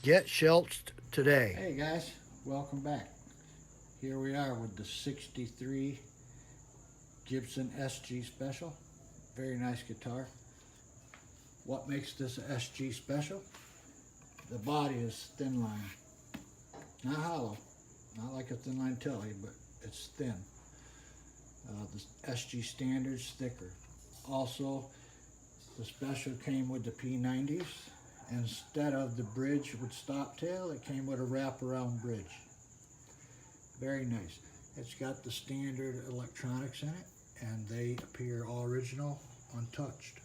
Get shelched today. Hey guys, welcome back. Here we are with the 63 Gibson SG Special. Very nice guitar. What makes this a SG Special? The body is thin line. Not hollow, not like a thin line Telly, but it's thin. The SG Standard's thicker. Also, the Special came with the P90s. Instead of the bridge with stop tail, it came with a wraparound bridge. Very nice. It's got the standard electronics in it, and they appear all original, untouched.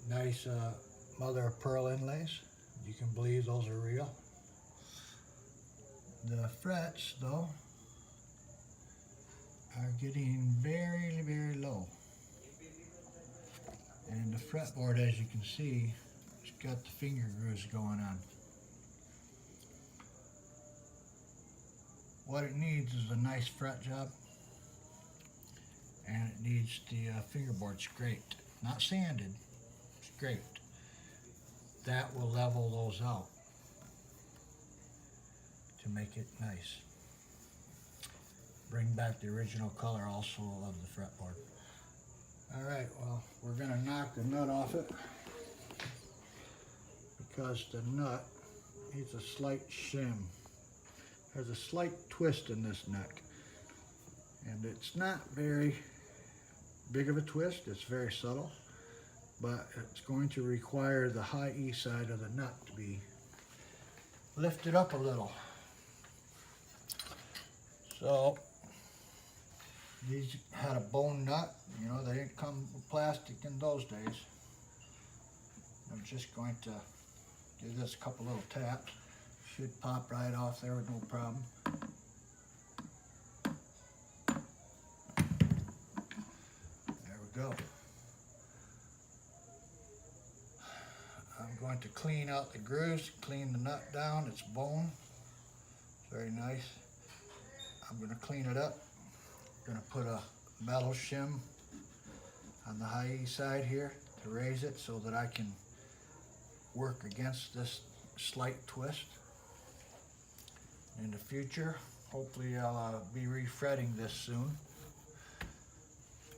Nice mother of pearl inlays. You can believe those are real. The frets, though, are getting very, very low. And the fretboard, as you can see, it's got the finger grooves going on. What it needs is a nice fret job, and it needs the fingerboard scraped. Not sanded, scraped. That will level those out to make it nice. Bring back the original color also of the fretboard. Alright, well, we're going to knock the nut off it because the nut needs a slight shim. There's a slight twist in this neck, and it's not very big of a twist, it's very subtle, but it's going to require the high E side of the nut to be lifted up a little. So these had a bone nut, you know, they didn't come with plastic in those days. I'm just going to give this a couple little taps. Should pop right off there with no problem. There we go. I'm going to clean out the grooves, clean the nut down, it's bone. Very nice. I'm going to clean it up. I'm going to put a metal shim on the high E side here to raise it so that I can work against this slight twist. In the future, hopefully I'll be refretting this soon.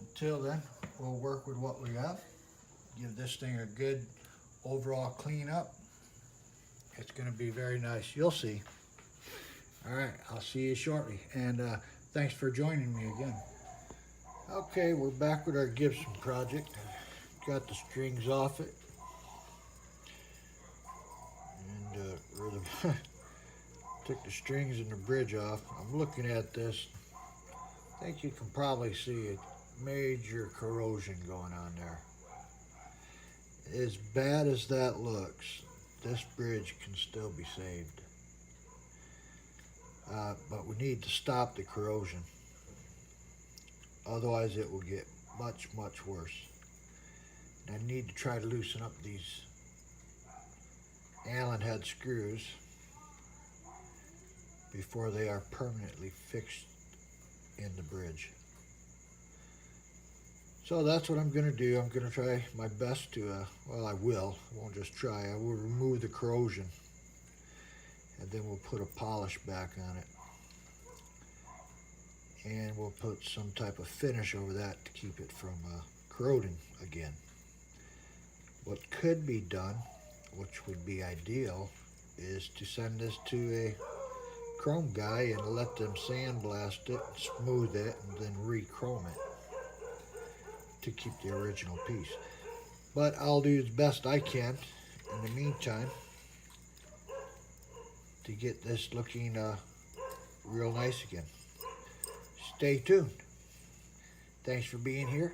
Until then, we'll work with what we have. Give this thing a good overall clean up. It's going to be very nice. You'll see. All right, I'll see you shortly. And thanks for joining me again. Okay, we're back with our Gibson project. Got the strings off it. And took the strings and the bridge off. I'm looking at this. I think you can probably see a major corrosion going on there. As bad as that looks, this bridge can still be saved. But we need to stop the corrosion. Otherwise it will get much, much worse. And I need to try to loosen up these Allen head screws before they are permanently fixed in the bridge. So that's what I'm going to do. I'm going to try my best to, well, I won't just try, I will remove the corrosion, and then we'll put a polish back on it. And we'll put some type of finish over that to keep it from corroding again. What could be done, which would be ideal, is to send this to a chrome guy and let them sandblast it, smooth it, and then re-chrome it to keep the original piece. But I'll do as best I can in the meantime to get this looking real nice again. Stay tuned. Thanks for being here.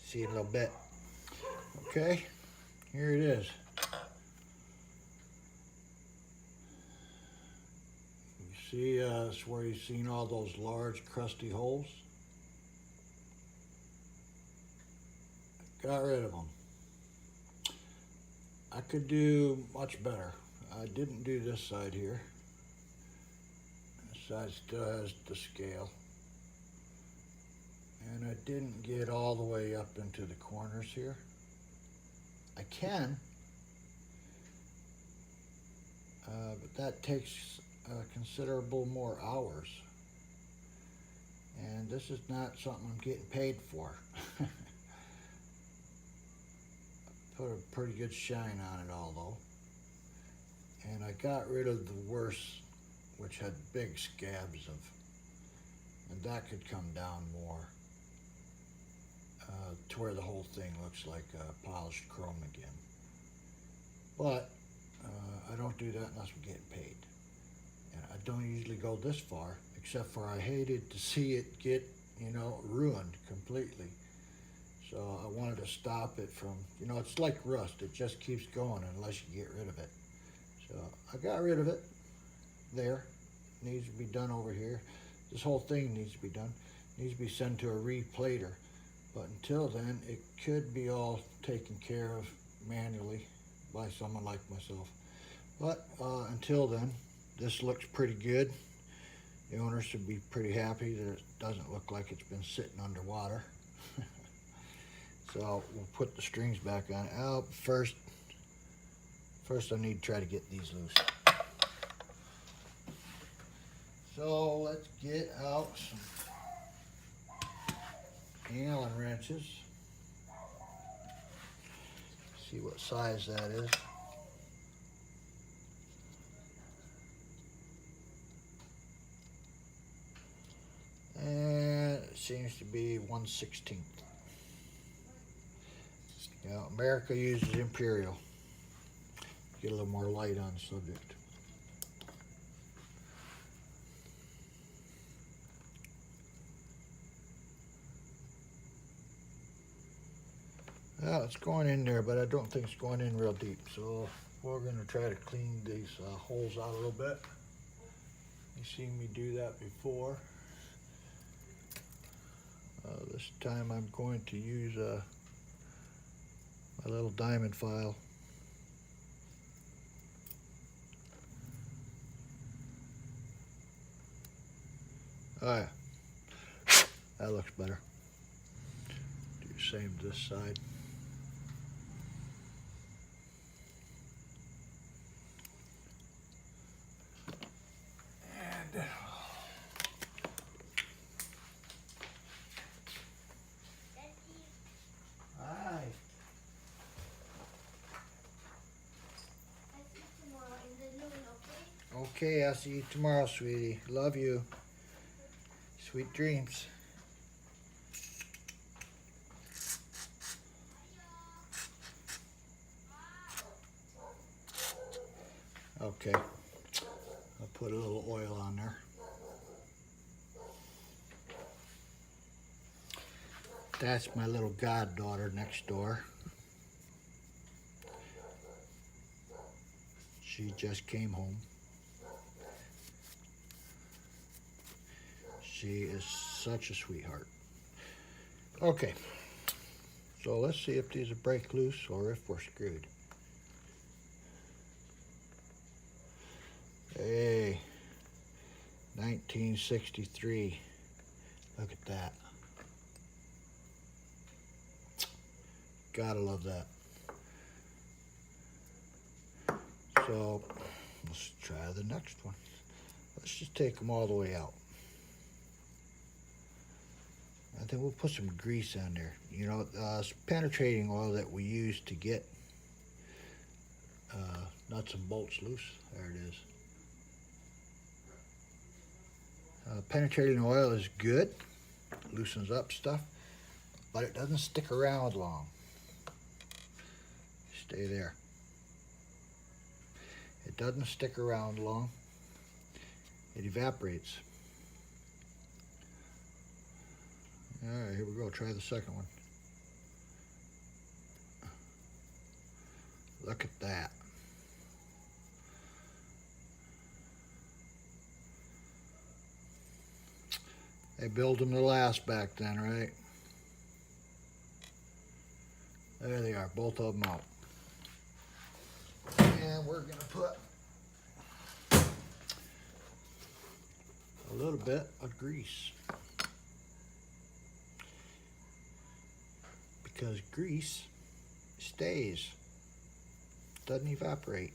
See you in a little bit. Okay, here it is. You see, that's where you've seen all those large crusty holes. Got rid of them. I could do much better. I didn't do this side here. This side still has the scale. And I didn't get all the way up into the corners here. I can, but that takes considerable more hours. And this is not something I'm getting paid for. Put a pretty good shine on it all though. And I got rid of the worst, which had big scabs of, and that could come down more to where the whole thing looks like polished chrome again. But I don't do that unless we're getting paid. And I don't usually go this far, except for I hated to see it get, ruined completely. So I wanted to stop it from, it's like rust. It just keeps going unless you get rid of it. So I got rid of it there. Needs to be done over here. This whole thing needs to be done. Needs to be sent to a replater. But until then, it could be all taken care of manually by someone like myself. But until then, this looks pretty good. The owner should be pretty happy that it doesn't look like it's been sitting underwater. So we'll put the strings back on. First I need to try to get these loose. So let's get out some Allen wrenches. See what size that is. And it seems to be 1/16. America uses imperial. Get a little more light on the subject. Well, it's going in there, but I don't think it's going in real deep. So we're going to try to clean these holes out a little bit. You've seen me do that before. This time I'm going to use my little diamond file. Oh yeah, that looks better. Do the same to this side. And hi. Okay, I'll see you tomorrow, sweetie. Love you. Sweet dreams. Okay, I'll put a little oil on there. That's my little goddaughter next door. She just came home. She is such a sweetheart. Okay, so let's see if these will break loose or if we're screwed. Hey, 1963. Look at that. Gotta love that. So let's try the next one. Let's just take them all the way out. I think we'll put some grease on there. Penetrating oil that we use to get nuts and bolts loose. There it is. Penetrating oil is good. Loosens up stuff, but it doesn't stick around long. Stay there. It doesn't stick around long. It evaporates. All right, here we go. Try the second one. Look at that. They built them to last back then, right? There they are, both of them out. And we're gonna put a little bit of grease. Because grease stays, doesn't evaporate.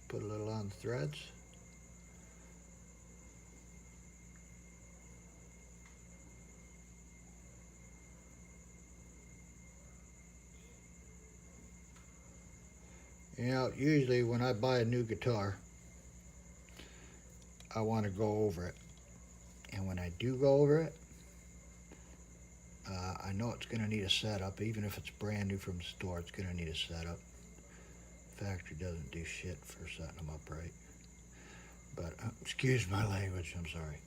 put a little on the threads. You know, usually when I buy a new guitar, I want to go over it. And when I do go over it, I know it's going to need a setup. Even if it's brand new from the store, it's going to need a setup. Factory doesn't do shit for setting them up right. But, excuse my language, I'm sorry.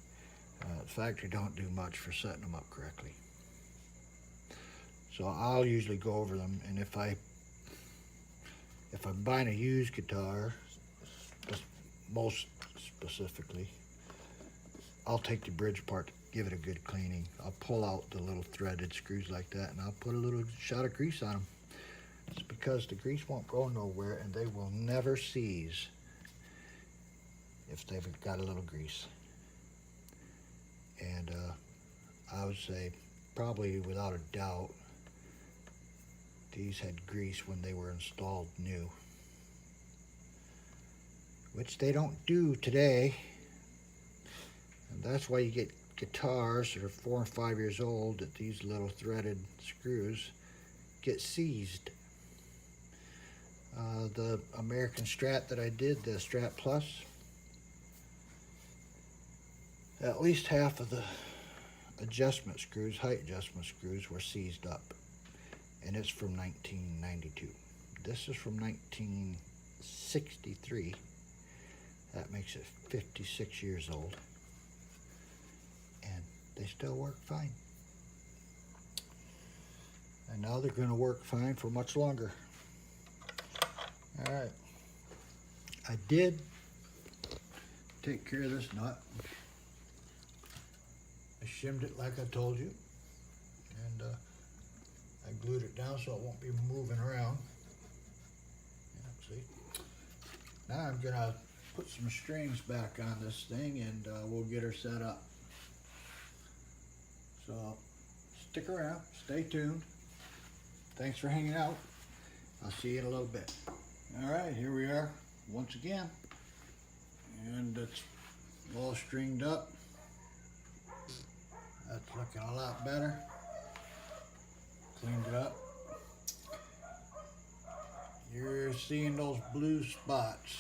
The factory don't do much for setting them up correctly. So I'll usually go over them, and if I'm buying a used guitar, most specifically, I'll take the bridge apart to give it a good cleaning. I'll pull out the little threaded screws like that, and I'll put a little shot of grease on them. It's because the grease won't go nowhere, and they will never seize if they've got a little grease. And I would say probably without a doubt, these had grease when they were installed new, which they don't do today. And that's why you get guitars that are 4 and 5 years old that these little threaded screws get seized. The American Strat that I did, the Strat Plus, at least half of the adjustment screws, height adjustment screws, were seized up. And it's from 1992. This is from 1963. That makes it 56 years old. And they still work fine. And now they're going to work fine for much longer. All right. I did take care of this nut. I shimmed it like I told you. And I glued it down so it won't be moving around. Yeah, see? Now I'm gonna put some strings back on this thing, and we'll get her set up. So stick around, stay tuned. Thanks for hanging out. I'll see you in a little bit. All right, here we are once again, and it's all stringed up. That's looking a lot better. Cleaned it up. You're seeing those blue spots.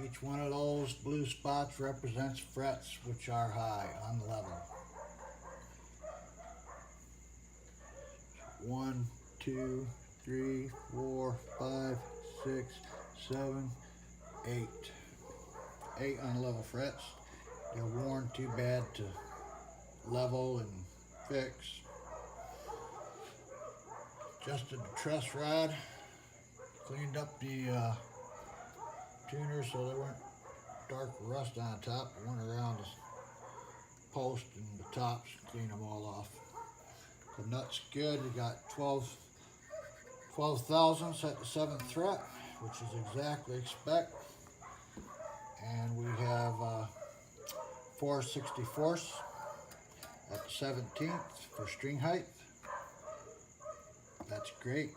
Each one of those blue spots represents frets which are high on the level. 1, 2, 3, 4, 5, 6, 7, 8. 8 on level frets. They're worn too bad to level and fix. Adjusted the truss rod, cleaned up the tuners so there weren't dark rust on the top. I went around the post and the tops, cleaned them all off. The nut's good. We got 12 thousandths at the 7th fret, which is exactly expect. And we have 4 64ths at the 17th for string height. That's great.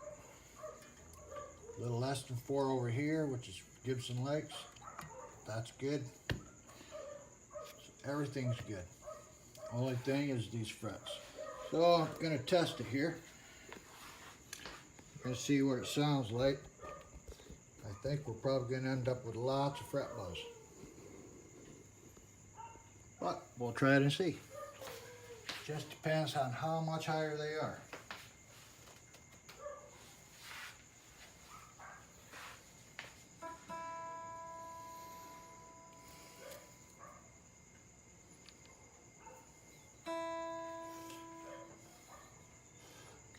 A little less than 4 over here, which is Gibson legs. That's good. So everything's good. Only thing is these frets. So I'm going to test it here. I'm going to see what it sounds like. I think we're probably going to end up with lots of fret buzz. But we'll try it and see. Just depends on how much higher they are.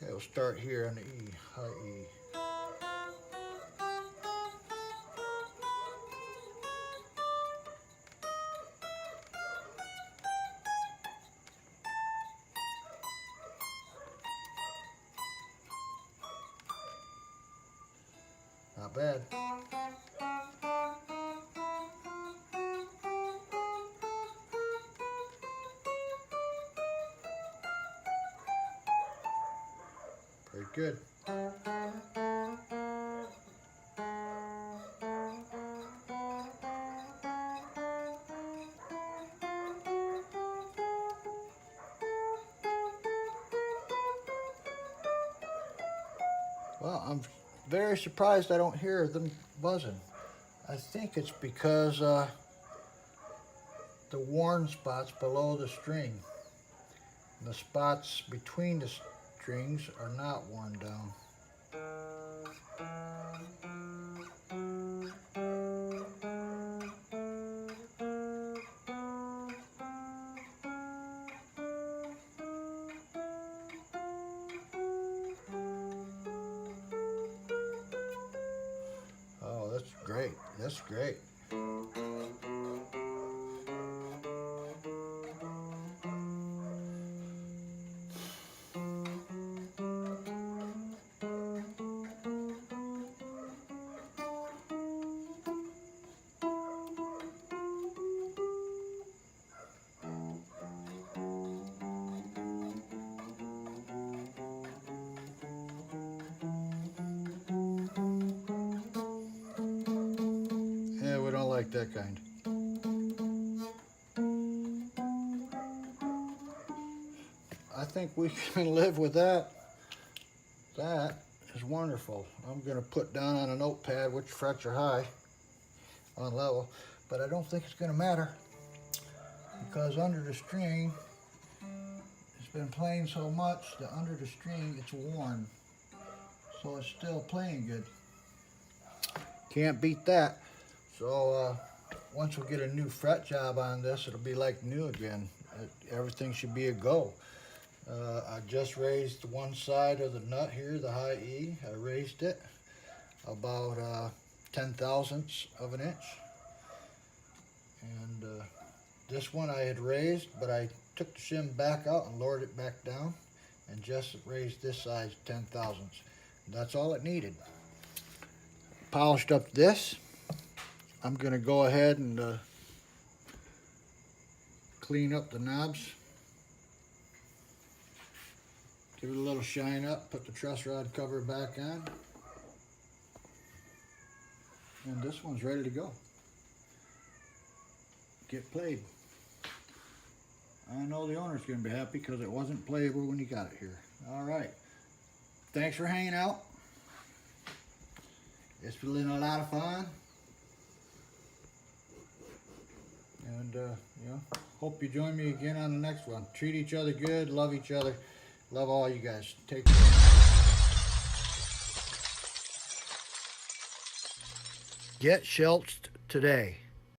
Okay, we'll start here on the E, high E. Not bad. Pretty good. Well, I'm very surprised I don't hear them buzzing. I think it's because the worn spots below the string, the spots between the strings are not worn down. Oh, that's great. That's great. Yeah, we don't like that kind. I think we can live with that. That is wonderful. I'm going to put down on a notepad which frets are high on level, but I don't think it's going to matter because under the string, it's been playing so much that under the string it's worn, so it's still playing good. Can't beat that. So once we get a new fret job on this, it'll be like new again. Everything should be a go. I just raised one side of the nut here, the high E. I raised it about 10 thousandths of an inch. And this one I had raised, but I took the shim back out and lowered it back down and just raised this side 10 thousandths. That's all it needed. Polished up this. I'm going to go ahead and clean up the knobs. Give it a little shine up, put the truss rod cover back on. And this one's ready to go. Get played. I know the owner's going to be happy because it wasn't playable when he got it here. All right. Thanks for hanging out. It's been a lot of fun. And, hope you join me again on the next one. Treat each other good, love each other. Love all you guys. Take care. Get sheltzed today.